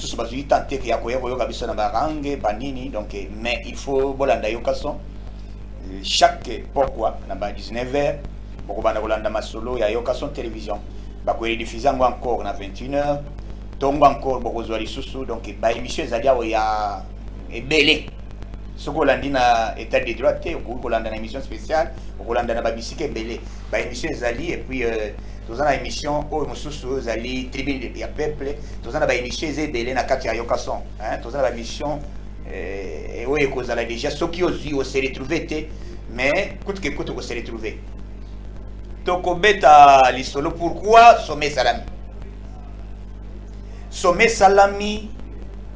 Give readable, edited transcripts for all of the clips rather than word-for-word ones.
sous bazui tenter que yakoya koyoka biso na barange banini donc mais il faut bolanda yokason chaque pourquoi na ba 19h boko banda bolanda masolo ya yokason télévision ba ko rediffuser encore na 21h tongo encore boko zwa lisusu donc ba émission ezali awo ya ebele soko landi na état de droit te ko landa na émission spéciale ko landa na ba bisike ebele ba émission ezali et puis tous en émission au mususu ezali tribune de peuple tous en ba émission ezebele na kati ya yokason hein tous en ba émission et oui cause la déjà ce qui aussi au se retrouver te mais coûte que coûte au se retrouver toko beta lisolo pourquoi sommet salami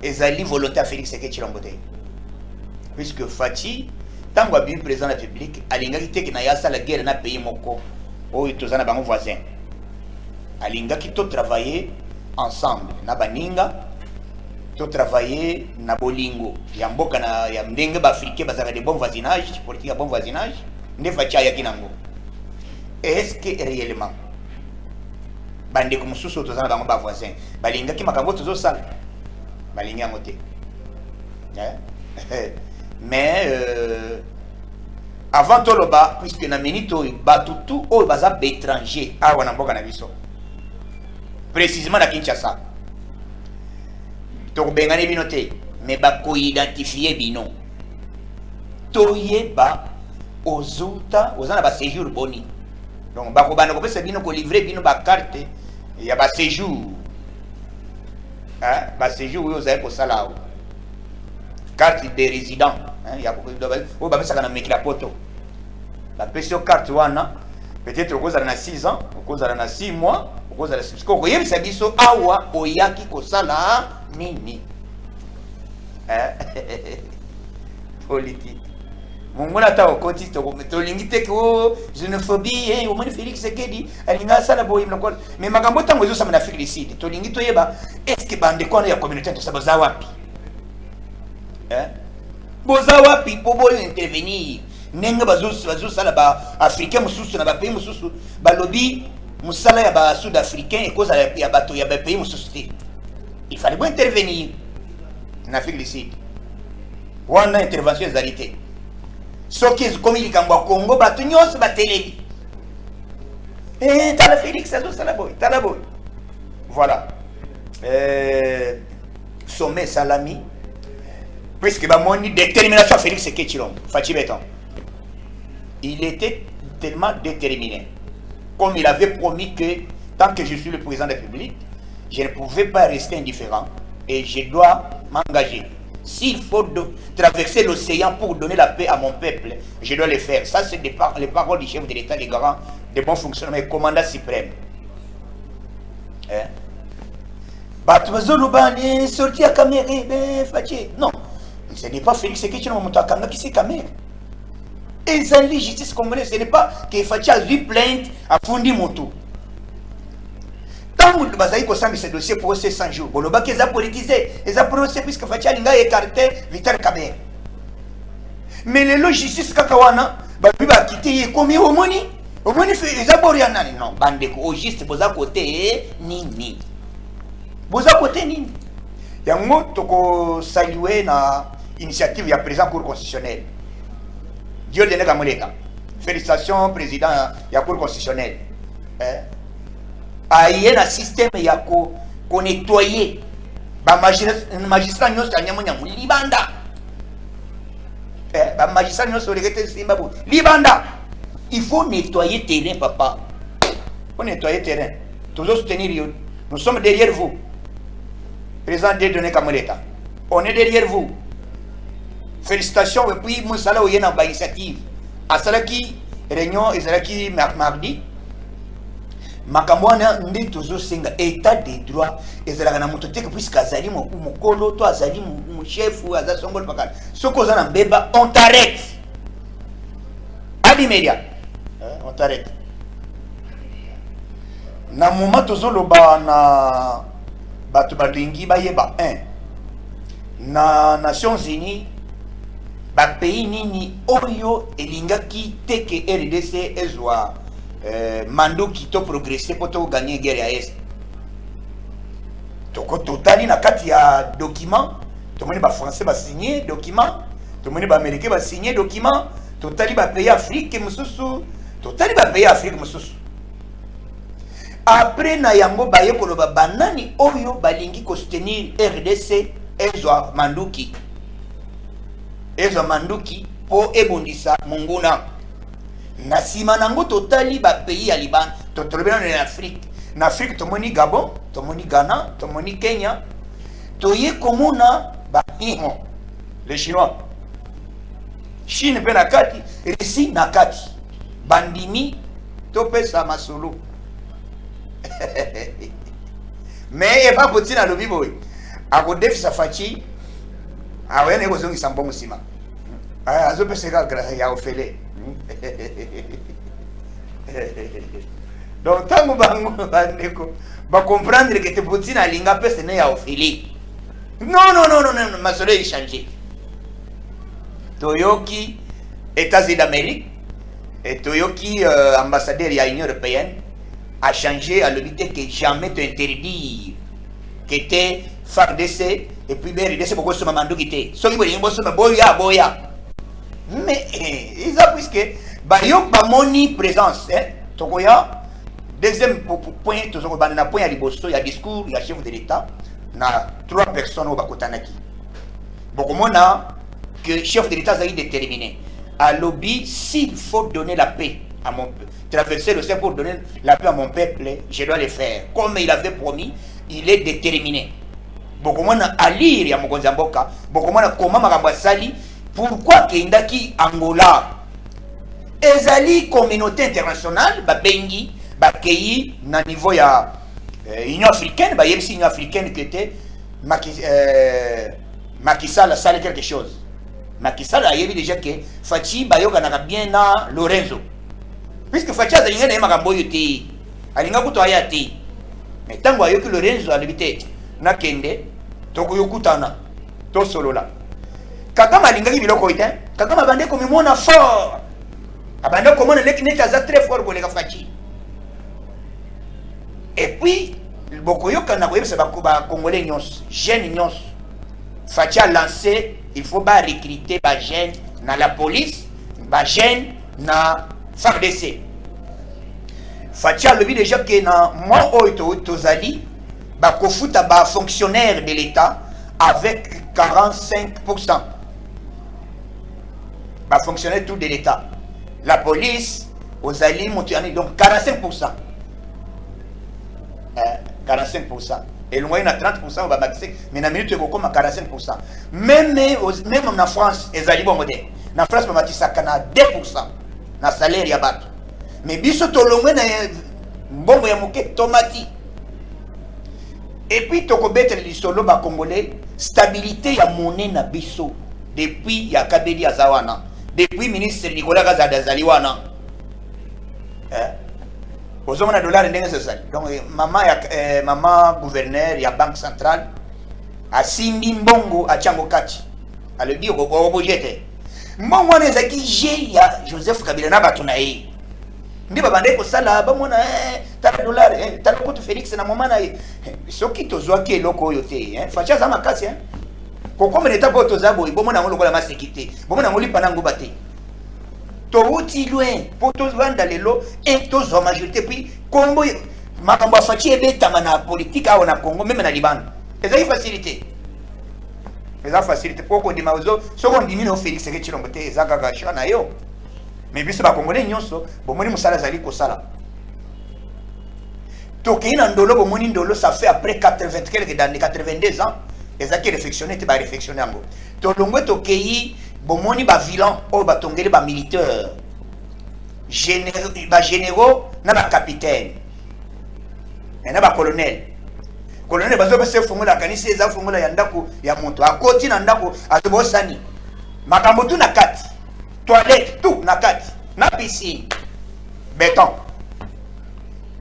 ezali volonté à Félix Sekedi Tshilombo puisque Fati tango bien président de la République alingaki te na yasa la guerre na pays moko o tozana bango voisin alingaki to travailler ensemble na baninga to travailler na bolingo ya mboka na ya ndenge ba africain bazaka de bon voisinage politique ya bon voisinage nde Fati ayaki nango est-ce que réellement bande ko mususu tozana bango ba voisin balingaki makambo tozo sala balinga ngote mais avant tout le bas puisque na minito batutu o baza étranger awa na mboka na biso précisément na Kinshasa to bengani bino te mais ba ko identifier bino to yeba ozuta ozana ba séjour boni donc ba ko bana ko pesa bino ko livrer bino ba carte ya ba séjour hein ba séjour yo za ko sala carte de résident hein ya ko ba pesa kana mekila poto la pesa carte wana peut-être ko za na 6 ans ko za na 6 mois ko za ko ko yebisa biso awa oyaki ko sala nini politique mongona ta okoti to lingite ko xénophobie et au moins Félix Sekedi alinga sala boy mnakol mais makambo tango zo sama na Afrique du Sud to lingito yeba est-ce que bande ko na ya communauté to sabaza wapi boza wapi po boyo intervenir nenga bazo sala ba africain mususu na ba pays mususu ba lobby musala ya ba sud africain et cause ya bato ya ba pays mususu il fallait bien intervenir en Afrique du Sud wana intervention ezalité soki comme il kambwa Congo bato nyos ba télé tala Félix azo sala boy tala boy voilà sommet salami puisque ba moni détermination Félix Sekedi Tshilombo Fachi Beton il était tellement déterminé comme il avait promis que tant que je suis le président de la République je ne pouvais pas rester indifférent et je dois m'engager. S'il faut traverser l'océan pour donner la paix à mon peuple, je dois le faire. Ça, c'est les paroles du chef de l'État, les garants de bon fonctionnement et commandant suprême. Sorti à Caméré, non, ce n'est pas Félix Sekedi Tshilombo qui c'est Caméré. Et ça, la justice congolaise, ce n'est pas que Fachi a eu plainte à Fundi Moto. Tant que Bazaï Kossami ce dossier pour ces 100 jours, Boloba qui a politisé, ils ont prononcé puisque Fachi a écarté Vital Kamer. Mais les logistes Kakawana, Babi va quitter comme au moni fait les aboriana. Non, bande au juste, Boza côté, Nini. Boza côté, Nini. Yango toko saluer na initiative ya président cour constitutionnel. Dieu de Negamoleka. Félicitations, président de la Cour constitutionnelle. Il y a un système qui a nettoyé. Les magistrats ne sont pas Libanda. Les magistrats ne sont pas Libanda. Il faut nettoyer le terrain, papa. Il faut nettoyer le terrain. Toujours soutenir. Nous sommes derrière vous. Président de Negamoleka. On est derrière vous. Félicitations et puis Moussala ou Yena ba initiative. À Salaki, réunion Ezalaki mardi. Makamwana ndi toujours singa état de droit ezalaka na mototeke puisque azali mokolo to azali mon chef ou azali songol pakala. Soko za na mbeba on t'arrête. À l'immédiat. On t'arrête. Na moment tozoloba na bato balingi bayeba 1 na Nations Unies ba pays nini oyo elingaki teke RDC ezwa mando qui to progresser pour to gagner guerre à est toko totali na kati ya document tomoni ba français ba signer document tomoni ba américain ba signer document totali ba pays Afrique mususu totali ba pays Afrique mususu après na yango baye koloba banani oyo balingi ko soutenir RDC ezwa manduki po ebondisa munguna na sima nango totali ba pays ya Liban totolobena na Afrique na Afrique tomoni Gabon tomoni Ghana tomoni Kenya toye komona ba les Chinois Chine pe na kati Russie na kati bandimi to pesa masolo mais eba potina lobi boy akodefisa fachi awene ko zongi sambo musima azo pesa ya ofele donc tango bango bandeko ba comprendre que te potina linga pesa ne ya ofele non masolo est changé toyoki États-Unis d'Amérique et toyoki ambassadeur ya Union européenne a changé à l'obité que jamais te interdire que t'es FARDC et puis BRDC beaucoup sur mamandou qui t'es so qui veut dire boya mais ils ont puisque bayok ba moni présence tokoya deuxième point to so ba na point ya liboso ya discours ya chef de l'État na 3 personnes au bakotanaki beaucoup mona que chef de l'État a déterminé à lobby s'il faut donner la paix à mon peuple, traverser le ciel pour donner la paix à mon peuple, je dois le faire. Comme il avait promis, il est déterminé. Beaucoup moins à lire ya mokonzi mboka, beaucoup moins comment makambasali, pourquoi kendaki Angola ezali communauté internationale ba bengi ba keyi na niveau ya Union africaine, ba yebisi Union africaine qui était Macky Sall a salé quelque chose. Macky Sall a yebi déjà que Fachi bayoka na bien na Lorenzo. Puisque Fachi azalinga na makambo yote. Alinga kuto ayati. Mais tango ayoki Lorenzo alibite na kende toko yokutana to solola. Kagama alinga ki biloko ite. Kagama bande ko mimona fort. Abande ko mona lekine taza très fort ko leka Fachi. Et puis bokoyoka na koyebisa ba congolais nyos, jeunes nyos. Fachi a lancé, il faut pas recruter ba jeunes dans la police, ba jeunes na FARDC. Fachi a levé déjà que na moi tozali ba kofuta ba fonctionnaire de l'État avec 45%. Ba fonctionnaire tout de l'État. La police ozali montiani donc 45%. 45%. Et le moyen à 30%, on va maxer, mais dans la minute, on va à 45%. Même en France, ils ont dit bon modèle. En France, on va dire ça, 2% dans le salaire, il y a battu. Mais biso to longwe na bon ya moke tomati. Et puis to ko betre li solo ba congolais, stabilité ya monnaie na biso depuis ya Kabedi Azawana, depuis ministre Nicolas Kazada Zaliwana. Aux hommes de dollars ndenge sasa. Donc maman gouverneur ya banque centrale a simbi mbongo a chango kati. A le dire ko bojete. Mbongo na zaki je ya Joseph Kabila na batu na ye. Ndi babande ko sala ba mona tala dollar tala ko to Felix na mama na soki to zwa ki eloko yote facha za makasi ko comme l'état ko to zabo bo mona ngolo ko la masekité. Bo mona ngoli panango bate. Touti loin pour tous vendre les lots et tous en majorité puis Congo makambo fachi ebetama na politique a na Congo même na Liban ezali facilité pour qu'on dimaozo so on diminue Félix que chilombo te ezaka ga shana yo mais biso ba congolais nyonso bomoni musala zali ko sala to kina ndolo bomoni ndolo ça fait après 80 quelques dans les 82 ans ezaki réflexionner te ba réflexionner ngo to longwe to kei bomoni ba vilain o ba tongeli ba militaire généraux na ba capitaine na ba colonel bazo ba se fungula kanisi eza fungula ya ndako ya moto akoti na ndako atobosani makambo tu na kati toilette tout na kati na piscine béton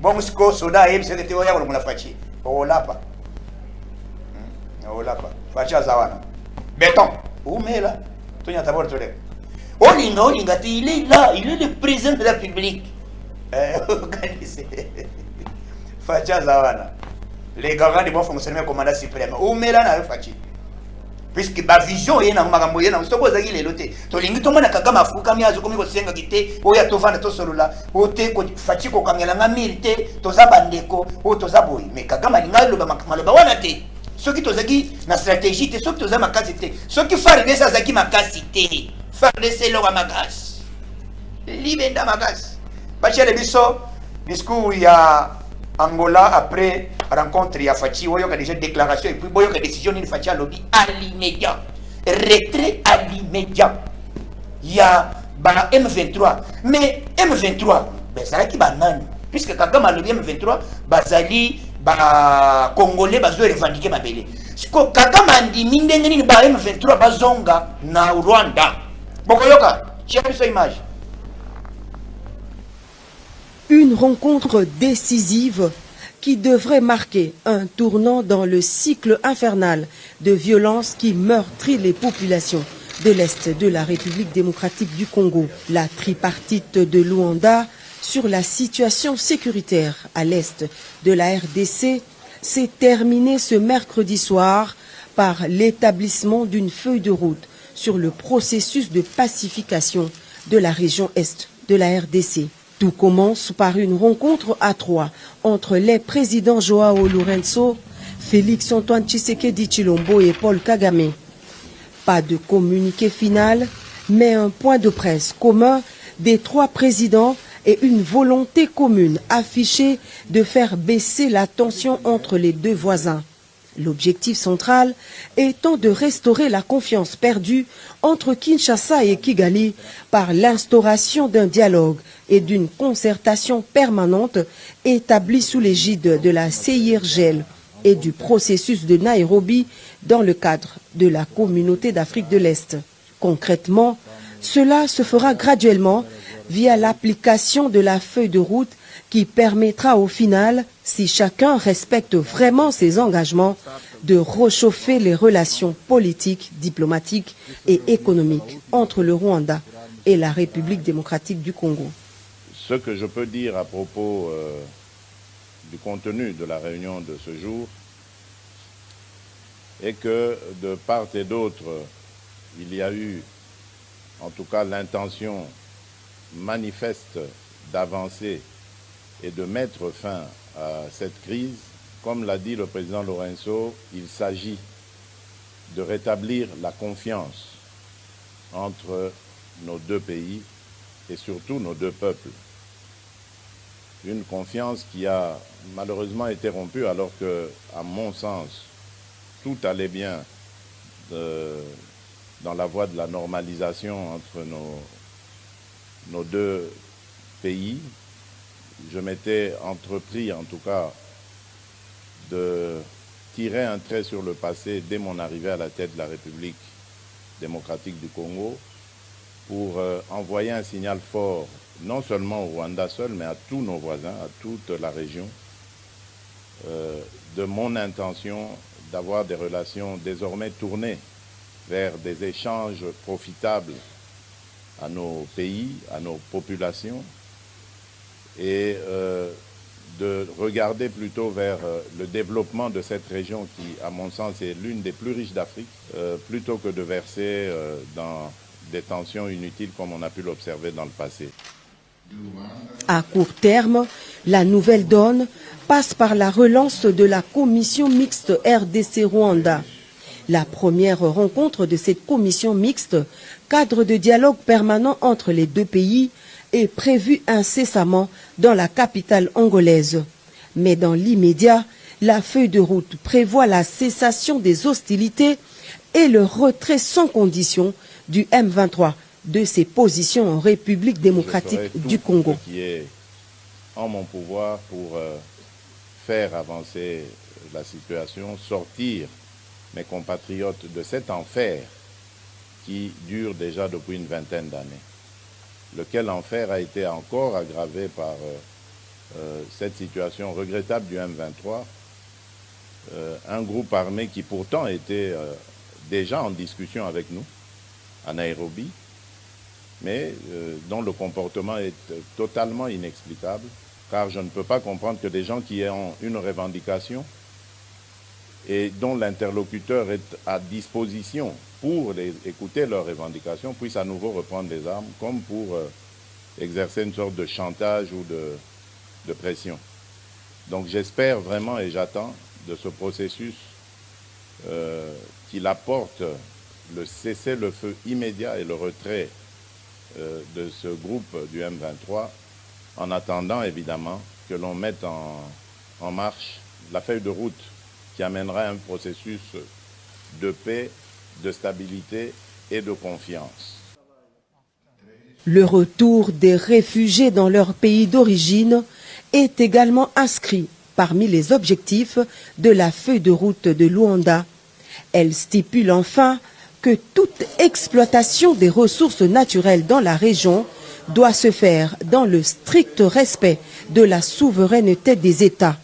bon musiko soda et c'est que oya ko fachi olapa facha zawana béton umela Tonya Tabor Tole. Olinga, il est là, il est le président de la République. Organisé. Facha Zawana. les garants de bon fonctionnement commandant suprême ou mela na fachi puisque ba vision yena makambo yena soko zaki lelo te to lingi to mona kagama afuka mi azuko mi ko senga kite o ya to vanda to solola o te ko fachi ko kangela nga milite to za bandeko o to za boy mais kagama linga lo ba maloba wana te soki to zaki na stratégie te soki to za makasi te soki fari de sa zaki makasi te fari de se lo makasi libenda makasi ba chere biso discours ya Angola après rencontre ya Fachi Oyo qui a déjà déclaration et puis Boyo qui a décision de Fachi à lobby à l'immédiat retrait à l'immédiat il y a ba M23 mais M23 ben ça qui banane puisque Kagame a lobby M23 bazali ba congolais bazo revendiquer mabele siko Kagame andi mindenge ni ba M23 bazonga na Rwanda bokoyoka check cette image. Une rencontre décisive qui devrait marquer un tournant dans le cycle infernal de violence qui meurtrit les populations de l'Est de la République démocratique du Congo. La tripartite de Luanda sur la situation sécuritaire à l'Est de la RDC s'est terminée ce mercredi soir par l'établissement d'une feuille de route sur le processus de pacification de la région Est de la RDC. Tout commence par une rencontre à trois entre les présidents Joao Lourenço, Félix Antoine Tshisekedi Tshilombo et Paul Kagame. Pas de communiqué final, mais un point de presse commun des trois présidents et une volonté commune affichée de faire baisser la tension entre les deux voisins. L'objectif central étant de restaurer la confiance perdue entre Kinshasa et Kigali par l'instauration d'un dialogue et d'une concertation permanente établie sous l'égide de la CIRGL et du processus de Nairobi dans le cadre de la Communauté d'Afrique de l'Est. Concrètement, cela se fera graduellement via l'application de la feuille de route qui permettra au final, si chacun respecte vraiment ses engagements, de réchauffer les relations politiques, diplomatiques et économiques entre le Rwanda et la République démocratique du Congo. Ce que je peux dire à propos du contenu de la réunion de ce jour est que de part et d'autre, il y a eu en tout cas l'intention manifeste d'avancer et de mettre fin à cette crise. Comme l'a dit le président Lourenço, il s'agit de rétablir la confiance entre nos deux pays et surtout nos deux peuples. Une confiance qui a malheureusement été rompue alors que, à mon sens, tout allait bien dans la voie de la normalisation entre nos deux pays. Je m'étais entrepris, en tout cas, de tirer un trait sur le passé dès mon arrivée à la tête de la République démocratique du Congo pour envoyer un signal fort, non seulement au Rwanda seul, mais à tous nos voisins, à toute la région, de mon intention d'avoir des relations désormais tournées vers des échanges profitables à nos pays, à nos populations, et de regarder plutôt vers le développement de cette région qui, à mon sens, est l'une des plus riches d'Afrique, plutôt que de verser dans des tensions inutiles comme on a pu l'observer dans le passé. À court terme, la nouvelle donne passe par la relance de la commission mixte RDC-Rwanda. La première rencontre de cette commission mixte, cadre de dialogue permanent entre les deux pays, est prévue incessamment dans la capitale angolaise. Mais dans l'immédiat, la feuille de route prévoit la cessation des hostilités et le retrait sans condition du M23 de ses positions en République démocratique du Congo. Ce qui est en mon pouvoir pour faire avancer la situation, sortir mes compatriotes de cet enfer qui dure déjà depuis une vingtaine d'années. Lequel enfer a été encore aggravé par cette situation regrettable du M23, un groupe armé qui pourtant était déjà en discussion avec nous à Nairobi, mais dont le comportement est totalement inexplicable, car je ne peux pas comprendre que des gens qui ont une revendication et dont l'interlocuteur est à disposition pour écouter leurs revendications, puisse à nouveau reprendre les armes, comme pour exercer une sorte de chantage ou de pression. Donc j'espère vraiment et j'attends de ce processus qu'il apporte le cessez-le-feu immédiat et le retrait de ce groupe du M23, en attendant évidemment que l'on mette en marche la feuille de route qui amènera un processus de paix, de stabilité et de confiance. Le retour des réfugiés dans leur pays d'origine est également inscrit parmi les objectifs de la feuille de route de Luanda. Elle stipule enfin que toute exploitation des ressources naturelles dans la région doit se faire dans le strict respect de la souveraineté des États,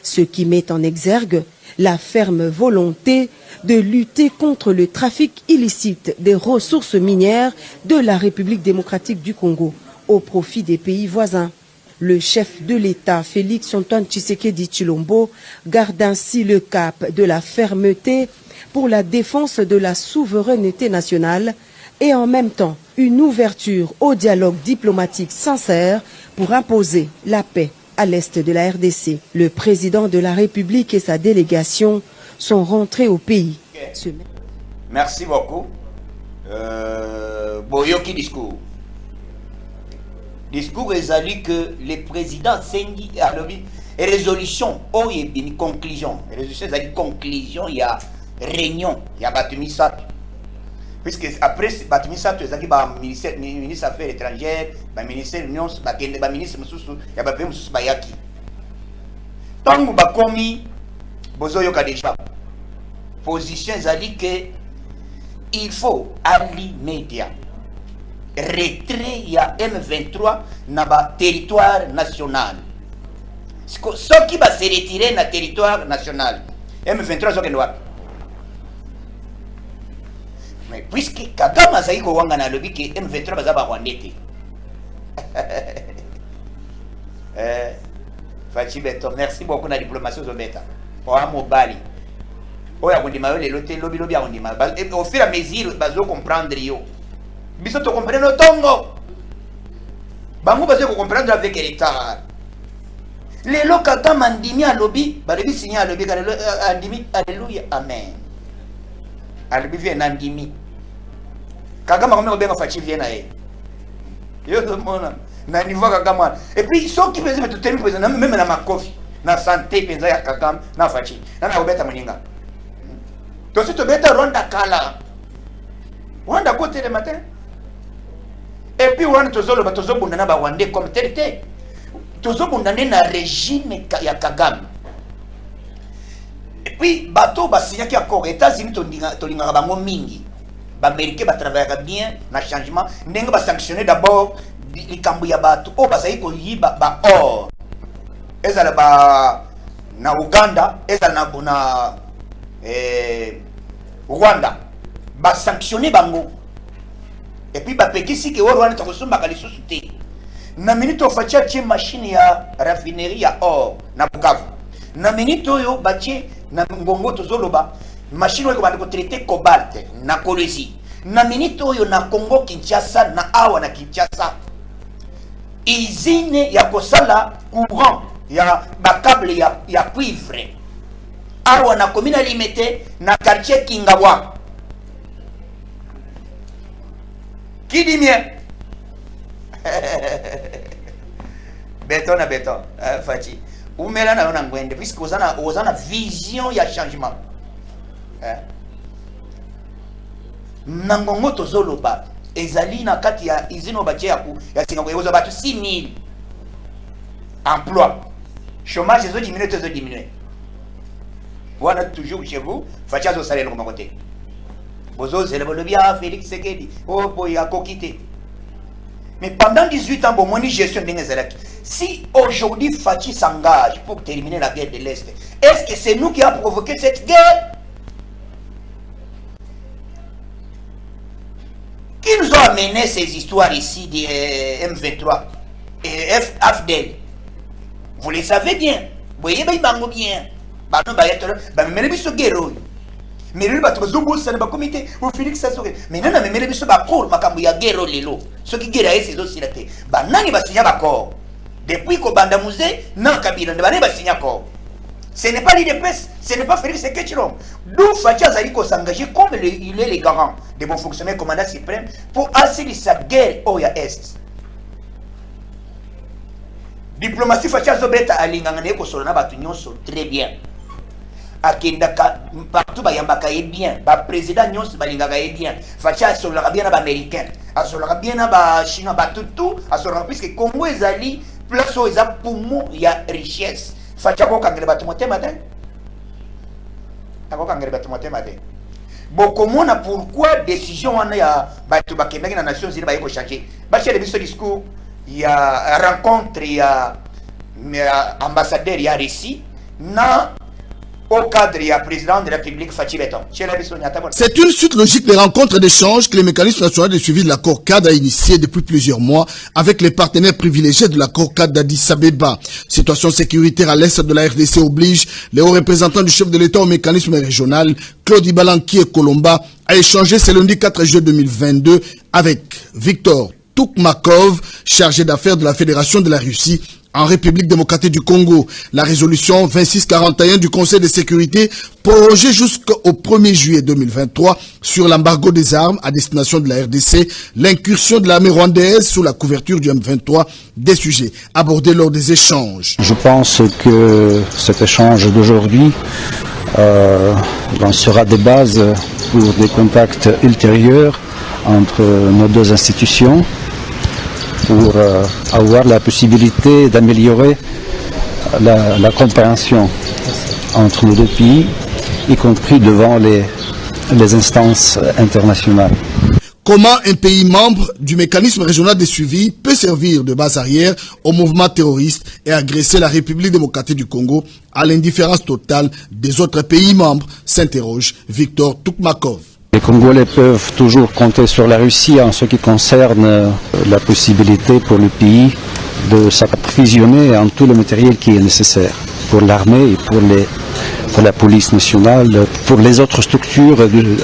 ce qui met en exergue la ferme volonté de lutter contre le trafic illicite des ressources minières de la République démocratique du Congo au profit des pays voisins. Le chef de l'État, Félix Antoine Tshisekedi Tshilombo, garde ainsi le cap de la fermeté pour la défense de la souveraineté nationale et en même temps une ouverture au dialogue diplomatique sincère pour imposer la paix à l'est de la RDC. Le président de la République et sa délégation sont rentrés au pays. Merci beaucoup. Boyoki discours. Discours est que le président Sengi a et résolution, oh il y a une conclusion. Résolution, c'est une conclusion, il y a réunion, il y a Batumi Sato. Puisque après Batumi Sato, il y a ministre des Affaires étrangères, le ministère de l'Union, le ministre il y a le ministre Bayaki. Tant que Bakomi, Bozo Yoka déjà, position est que il faut à l'immédiat retrait il y a M23 dans le territoire national. Ce qui va se retirer dans le territoire national, M23 c'est quoi? Mais puisque Kagame a dit que M23 va Rwandais. Fachi Beto, merci beaucoup de la diplomatie au Beta. Pour un mobile. Au fur et à mesure, vous allez comprendre. Vous allez comprendre le tongo. Vous allez comprendre avec l'État. Les locaux qui ont dit à lobby, vous allez signer à lobby. Alléluia, Amen. Alléluia, vient Nandimi. Kagame a dit que Fachi vient à elle. Et puis, ceux qui peuvent tout tenir, même dans ma coffre, dans la santé, dans la Kagame, dans la Fachi, dans la Obeta Moninga. Donc, si tu es Rwanda Kala, Rwanda côté le matin. Et puis, Rwanda Tozolo, Tozobo Nana Rwandais comme tel. Tozobo Nana na régime ya Kagame. Et puis, bateau, Basia qui a encore États-Unis, Tolinga Bango Mingi. Les Américains travaillent bien dans le changement. Ils vont sanctionner d'abord les Kambouya Bato. Oh, parce qu'ils ont dit or. Ils sont na Ouganda, ils sont na Rwanda. Ils vont sanctionner Bango. Et puis, ils vont Rwanda ils vont sauter. Na minute où il y a une machine ya raffinerie ya or na Bukavu. Na minute où il y a Ngongo Tozoloba. Machine où on traiter cobalt na Kolwezi. Na minute oyo na Congo Kinshasa na awa na Kinshasa. Usine ya kosala courant ya câble ya cuivre. Awa na commune limité na quartier Kingawa. Qui dit bien? Béton na béton, Fachi. Ou mela na ngwende puisque ozana vision ya changement. Nangongo tozoloba ezali na kati ya izino bache ya singa koyoza batu 6000 emplois. Chômage zo diminuer. Voilà toujours chez vous, Facha zo salaire comme côté. Bozo c'est le bien Félix Sekedi. Oh boy a coquité. Mais pendant 18 ans, bon, mon gestion d'Ingezalaki. Si aujourd'hui Fachi s'engage pour terminer la guerre de l'Est, est-ce que c'est nous qui avons provoqué cette guerre? Qui nous ont amené ces histoires ici de M23 et FDL? Vous les savez bien. Vous voyez, ils bango bien. bano bayatolo bamemele biso gero mais le bato zobo ça ne ba comité au Félix Sassouké mais nana memele biso ba cour makambu ya gero lelo ce qui gera ese zo silate ba nani ba signa ba corps depuis ko banda musée na kabila ne ba ne ba signa corps. Ce n'est pas l'IDPS, ce n'est pas Félix Sekechilom. D'où Fatia Zaliko s'engager comme il est le garant des bons fonctionnaires commandant suprême pour assurer sa guerre au Est. Diplomatie Fatia Zobeta alingangane ko solana batunyon so très bien. Akendaka partout ba yambaka est bien, ba président nyons balingaka est bien. Fatia solana bien ba américain, asolana bien ba chinois ba tout, asolana puisque Congo ezali place où eza poumon ya richesse. Fatia ko kangere batu motema te. Ako kangere batu motema te. Bokomona pourquoi décision wana ya batu bakendaki na Nations Unies ba yeko changer. Ba chere biso discours ya rencontre ya ambassadeur ya Russie na au cadre du président de la République Fathi Beton. C'est une suite logique des rencontres d'échange que le mécanisme national de suivi de l'accord cadre a initié depuis plusieurs mois avec les partenaires privilégiés de l'accord cadre d'Addis Abeba. Situation sécuritaire à l'est de la RDC oblige les hauts représentants du chef de l'État au mécanisme régional, Claude Ibalanki et Kolomba, à échanger ce lundi 4 juillet 2022 avec Victor Toukmakov, chargé d'affaires de la Fédération de la Russie, en République démocratique du Congo. La résolution 2641 du Conseil de sécurité prorogée jusqu'au 1er juillet 2023 sur l'embargo des armes à destination de la RDC, l'incursion de l'armée rwandaise sous la couverture du M23, des sujets abordés lors des échanges. Je pense que cet échange d'aujourd'hui lancera des bases pour des contacts ultérieurs entre nos deux institutions, pour avoir la possibilité d'améliorer la compréhension entre nos deux pays, y compris devant les instances internationales. Comment un pays membre du mécanisme régional de suivi peut servir de base arrière au mouvement terroriste et agresser la République démocratique du Congo à l'indifférence totale des autres pays membres, s'interroge Victor Toukmakov. Les Congolais peuvent toujours compter sur la Russie en ce qui concerne la possibilité pour le pays de s'approvisionner en tout le matériel qui est nécessaire pour l'armée et pour la police nationale, pour les autres structures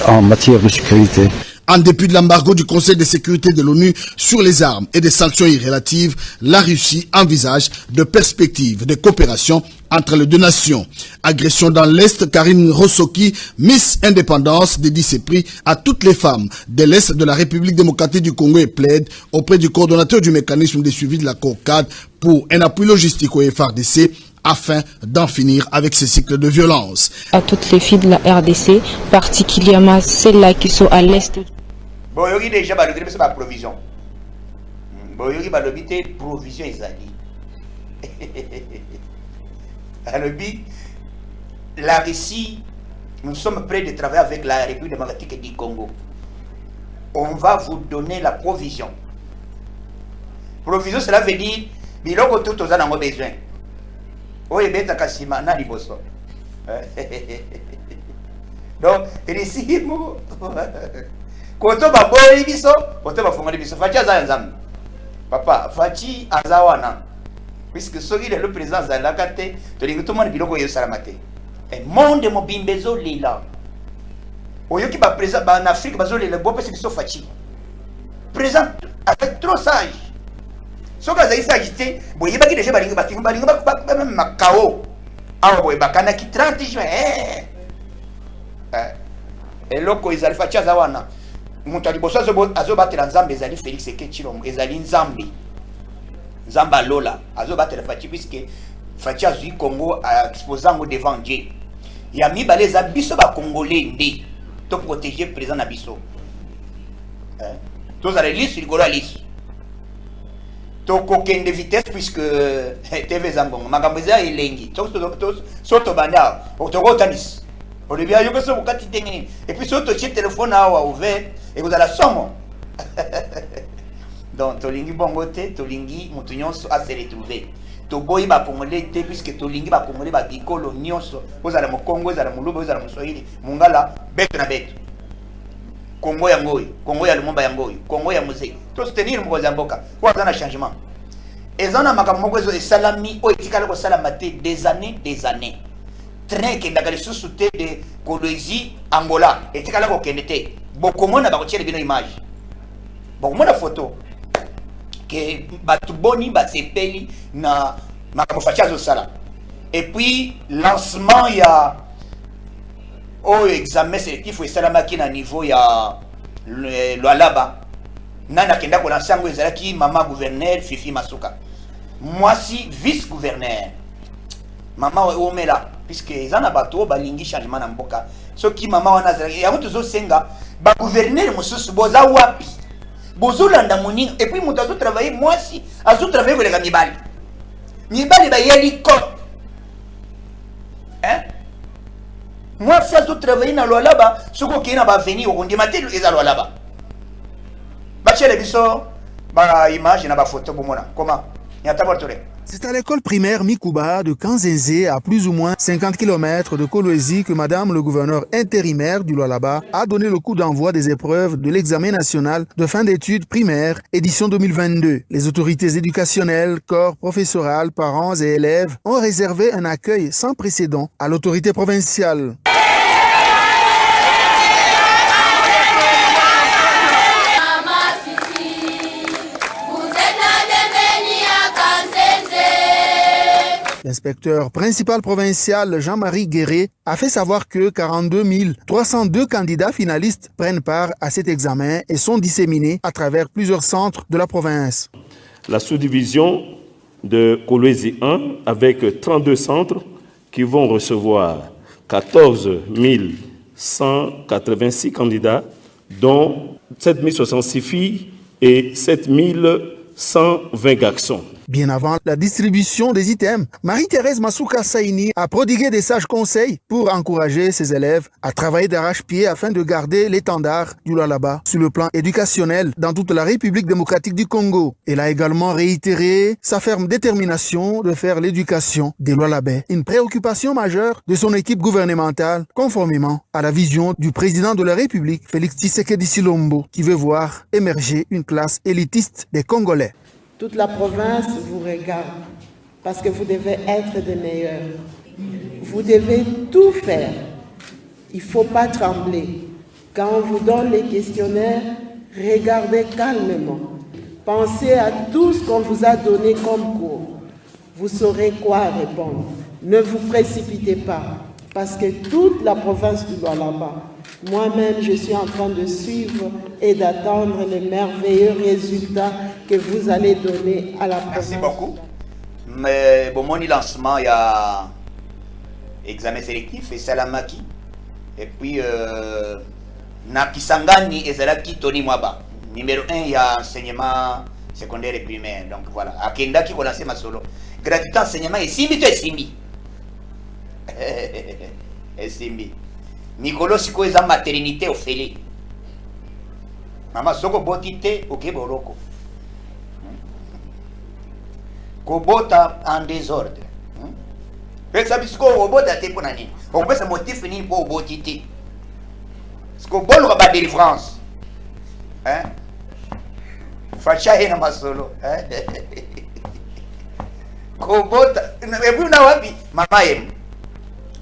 en matière de sécurité. En dépit de l'embargo du Conseil de sécurité de l'ONU sur les armes et des sanctions irrélatives, la Russie envisage de perspectives de coopération entre les deux nations. Agression dans l'Est, Karine Rossoki, Miss Indépendance, dédie ses prix à toutes les femmes de l'Est de la République démocratique du Congo et plaide auprès du coordonnateur du mécanisme de suivi de l'accord cadre pour un appui logistique au FRDC afin d'en finir avec ce cycle de violence. À toutes les filles de la RDC, particulièrement celles-là qui sont à l'Est. Boyogi déjà balobi c'est pas provision. Boyogi balobi te provision ezali. Alobi la Russie, nous sommes prêts de travailler avec la République démocratique du Congo. On va vous donner la provision. Provision cela veut dire biloko tout aux anango besoin. Oye beta kasima na liboso. Donc Russie mo koto ba boyi biso, koto ba fongoli biso. Fachi aza nzambe. Papa, Fachi azawana. Puisque soki le président Zalakate, to lingi tout le monde biloko yo salamate. Et monde mo bimbezo lila. Oyoki ba président ba en Afrique bazo lila bo pesi biso Fachi. Présent avec trop sage. Soka za isa agité, boye baki déjà balingi ba même makao. Ah boye bakana ki 30 juin. Et loko izali Fachi azawana. Mutu aliboso azobatela nzambe ezali Félix Sekechilom ezali nzambe nzamba lola azobatela Fachi puisque Fachi azui Congo exposant devant Dieu ya mibale eza biso ba congolais nde to protéger président na biso tozala lisu likolo ya lisu tokokende vitesse puisque TV zambongo makambo eza elengi soto banda otokotanisi au début, il y a eu et puis surtout, le téléphone a ouvert et vous avez la somme. Donc, Tolingi Bongote, Tolingi Moutunion a se retrouvé. Toboyi ba Congolais, puisque Tolingi ba Congolais ba Bikolo, Nyonso, vous allez mon Congo, vous allez mon Louba, vous allez mon Swahili, Mongala, bête na bête. Congo Yangoy, Congo Yalumba Yangoy, Congo Yamuse, tout soutenir Mozamboka. Quoi dans un changement. Et ça, on a Makamoko et Salami, ou Etikalo Salamate des années. train ekendaka lisusu te de Kolwezi Angola etikala kokende te bokomona bakotiela bino image bokomona photo que bato boni basepeli na makambo faci azosala et puis lancement ya oyo examen sélectif esalamaki na niveau ya Lualaba nani akenda kolansa yango ezalaki mama gouverneur Fifi Masuka mwasi vice gouverneur mama omela puisque eza na bato balingi changement na mboka soki mama wana azalaki yango tozosenga bagouverneur mosusu boza wapi bozolanda moninga et puis moto azotravaille mwasi azotravaille koleka mibali bayeli kote mwasi azotravaille na Lualaba soki okei na baveni okondima te eza Lualaba batiele biso baimage na bafoto bomona comment nyatabortore. C'est à l'école primaire Mikuba de Kanzenze, à plus ou moins 50 km de Kolwezi, que Madame le gouverneur intérimaire du Lualaba a donné le coup d'envoi des épreuves de l'examen national de fin d'études primaires, édition 2022. Les autorités éducationnelles, corps professoral, parents et élèves ont réservé un accueil sans précédent à l'autorité provinciale. L'inspecteur principal provincial Jean-Marie Guéré a fait savoir que 42 302 candidats finalistes prennent part à cet examen et sont disséminés à travers plusieurs centres de la province. La sous-division de Kolwezi 1 avec 32 centres qui vont recevoir 14 186 candidats, dont 7 066 filles et 7 120 garçons. Bien avant la distribution des items, Marie-Thérèse Masuka Saini a prodigué des sages conseils pour encourager ses élèves à travailler d'arrache-pied afin de garder l'étendard du Lualaba sur le plan éducationnel dans toute la République démocratique du Congo. Elle a également réitéré sa ferme détermination de faire l'éducation des Lualabais une préoccupation majeure de son équipe gouvernementale, conformément à la vision du président de la République, Félix Tshisekedi Tshilombo, qui veut voir émerger une classe élitiste des Congolais. Toute la province vous regarde parce que vous devez être des meilleurs. Vous devez tout faire. Il ne faut pas trembler. Quand on vous donne les questionnaires, regardez calmement. Pensez à tout ce qu'on vous a donné comme cours. Vous saurez quoi répondre. Ne vous précipitez pas parce que toute la province du Lualaba, moi-même, je suis en train de suivre et d'attendre les merveilleux résultats que vous allez donner à la province. Merci beaucoup. Mais bon, mon lancement, il y a examen sélectif et Salamaki. Et puis, Nakisangani et Zalaki Tony Mwaba. Numéro 1, il y a enseignement secondaire et primaire. Donc voilà. Akenda qui connaissait ma solo. Gratuité enseignement et Simbi, tu es Simbi. Et Simbi. Mikolo siko eza maternité ofele. Mama soko botite oke boroko. Kobota en désordre. Pesa bisiko obota te pona nini. Okopesa motif nini po obotite. Siko bolo ba délivrance. Facha hena masolo. Kobota ebu na wapi mama yem.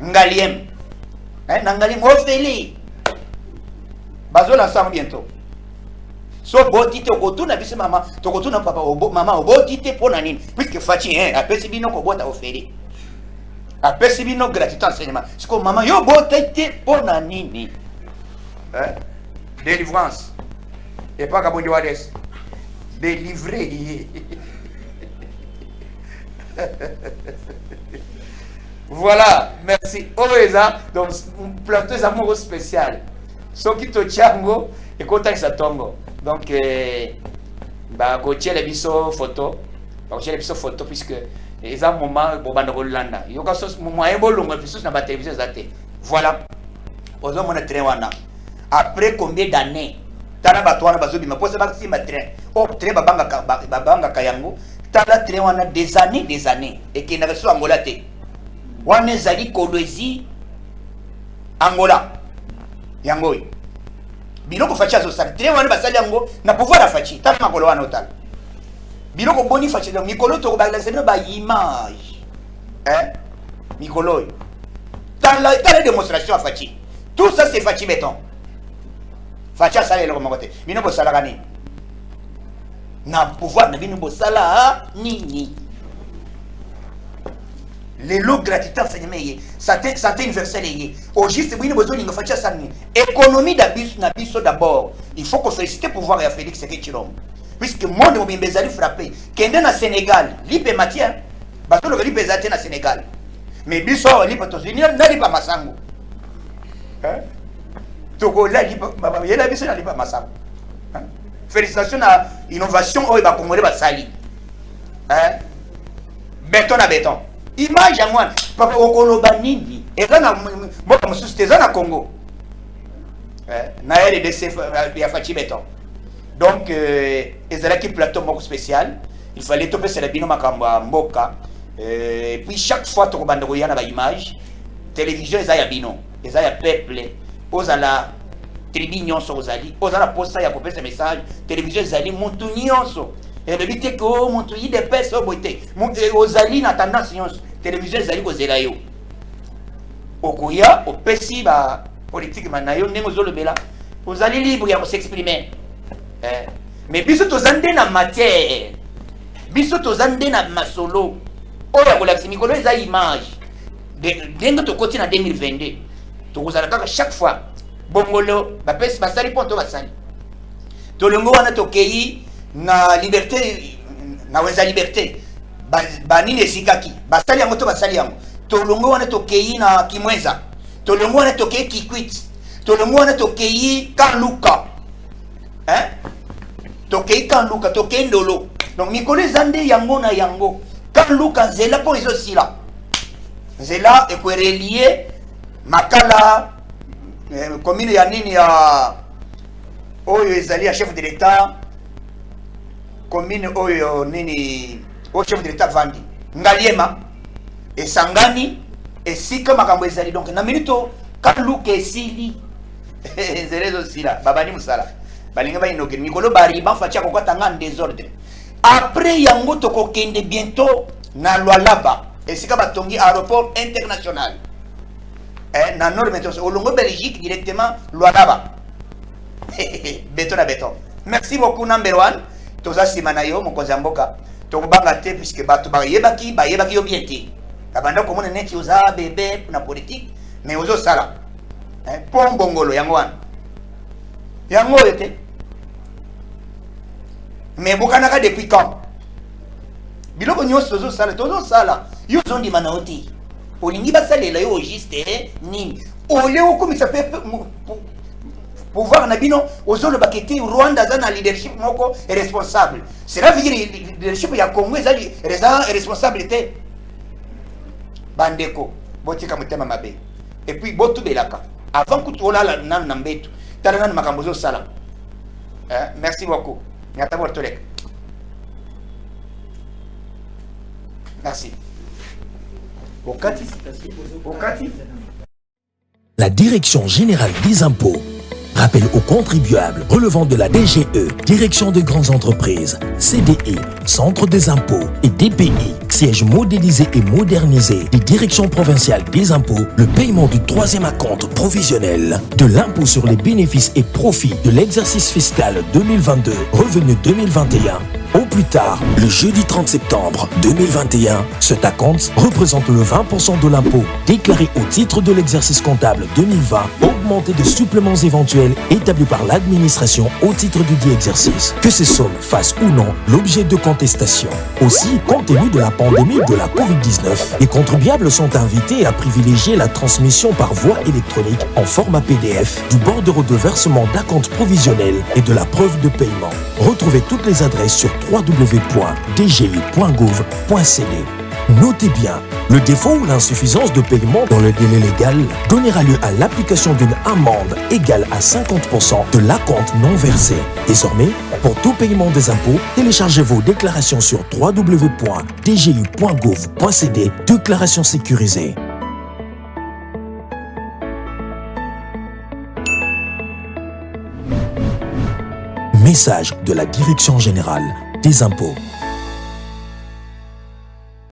Ngaliem. Nangali mofeli bazola sang bientôt so botite okotuna bise mama tokotuna papa mama obotite pona nini puisque fachi apesi bino ko bota ofeli apesi bino gratuité enseignement siko mama yo botite pona nini délivrance et pas kabondi wades délivrer. Voilà, merci. Oeza, donc plateau amoureux spécial. Soki to chango et kota sa tongo. Donc ba kotie le biso photo. Ba kotie le biso photo puisque les a moment bo banda Rolanda. Yo ka sos moment e bolongo biso na ba télévision zate. Voilà. Ozo mona train wana. Après combien d'années tana batwana bazobi ma pose ba si ma train. O train babanga kayango. Tala train wana des années et qui n'a reçu Angola te. Wane zali Kolwezi Angola yangoi biloko fachi azosala tre wane basali yango na pouvoir la fachi tala makolo wana otala biloko boni fachi donc mikolo to ba image mikolo Dans la démonstration à Fachi. Tout ça, c'est Fachi béton. Fachi a salé le remonté. Mino Bossala Gani. N'a pouvoir de Mino Bossala ni. Les lots gratuités enseignement, santé universelle. Au juste, oui, nous avons besoin de ça. Économie d'abus d'abord. Il faut qu'on félicite le pouvoir à Félix Sekechilom. Puisque moi, je suis frappé. Quand on est au Sénégal, l'IP matière, parce que l'IP est au Sénégal. Mais biso l'IP aux Unis, n'allez pas Massango. Togo, là, l'IP, il y a la biso, n'allez pas Massango. Félicitations à l'innovation, oh, il va commander à Sali. Béton à béton. Image à moi, papa Okolobanini, et là, moi, comme si c'était ça, Congo. Na RDC, il y a Fachi béton. Donc, ils ont un plateau spécial. Il fallait topper sur le binôme à Mboka. Et puis, chaque fois que tu as une image, télévision, ils ont un binôme. Ils ont un peuple. Ils ont la tribune, ils ont la poste, ils ont ce message. Télévision, ils ont monté et le but est que vous montrez des personnes aux alliés dans tendance télévision ils ont zélayo okoya opesi ba politique manayo ndenge ozolobela aux alliés libres ya s'exprimer mais biso tozande na matière biso tozande na masolo oya kolakisi mikolo eza image ndenge tokoti na 2022 tokozala kaka chaque fois bongolo bapesi basali mpo to basali tolongo wana tokei na liberté na weza liberté banini esikaki basali yango to basali yango tolongo wana tokei na Kimweza tolongo wana tokei Kikwit tolongo wana tokei Kanluka tokei Kanluka tokei Ndolo donc mikolo ezande yango na yango Kanluka nzela po ezosila nzela ekwerelie makala commune ya nini ya oyo ezali ya chef de l'état commune oyo nini au chef de l'état vandi ngaliema esangani esika makambo ezali donc na minute Kanluka esili zerezo sila babani musala balinga ba inoke mikolo bari ba facha ko kwatanga désordre après yango tokokende bientôt na Lualaba esika batongi aéroport international na nord météo olongo Belgique directement Lualaba béton à béton. Merci beaucoup number one toza simanayo mokonzi mboka tokubanga te puisque bato bayebaki yo bien te abanda komona neti oza bébé na politique mais ozo sala pon bongolo yango wana yango yote mais bokanaka depuis quand biloko nyonso ozo sala yo zondi manaoti olingi basalela yo juste nini ole okomisa pepe pouvoir na bino ozolo baketi Rwanda za na leadership moko responsable cela veut dire leadership ya Congo ezali responsabilité bandeko botika mutema mabe et puis botu belaka avant que tu la na mbetu tala na makambo zo sala merci beaucoup ngata bortolek merci okati. La Direction Générale des Impôts rappelle aux contribuables relevant de la DGE, Direction des Grandes Entreprises, CDI, Centre des Impôts et DPI, siège modélisé et modernisé des Directions Provinciales des Impôts, le paiement du 3e acompte provisionnel de l'impôt sur les bénéfices et profits de l'exercice fiscal 2022, revenu 2021, au plus tard, le jeudi 30 septembre 2021, cet acompte représente le 20% de l'impôt déclaré au titre de l'exercice comptable 2020, augmenté de suppléments éventuels établis par l'administration au titre du dit exercice, que ces sommes fassent ou non l'objet de contestation. Aussi, compte tenu de la pandémie de la Covid-19, les contribuables sont invités à privilégier la transmission par voie électronique en format PDF du bordereau de versement d'acompte provisionnel et de la preuve de paiement. Retrouvez toutes les adresses sur www.dgi.gouv.cd. Notez bien, le défaut ou l'insuffisance de paiement dans le délai légal donnera lieu à l'application d'une amende égale à 50% de l'acompte non versé. Désormais, pour tout paiement des impôts, téléchargez vos déclarations sur www.dgi.gouv.cd, déclaration sécurisée. Message de la Direction Générale des Impôts.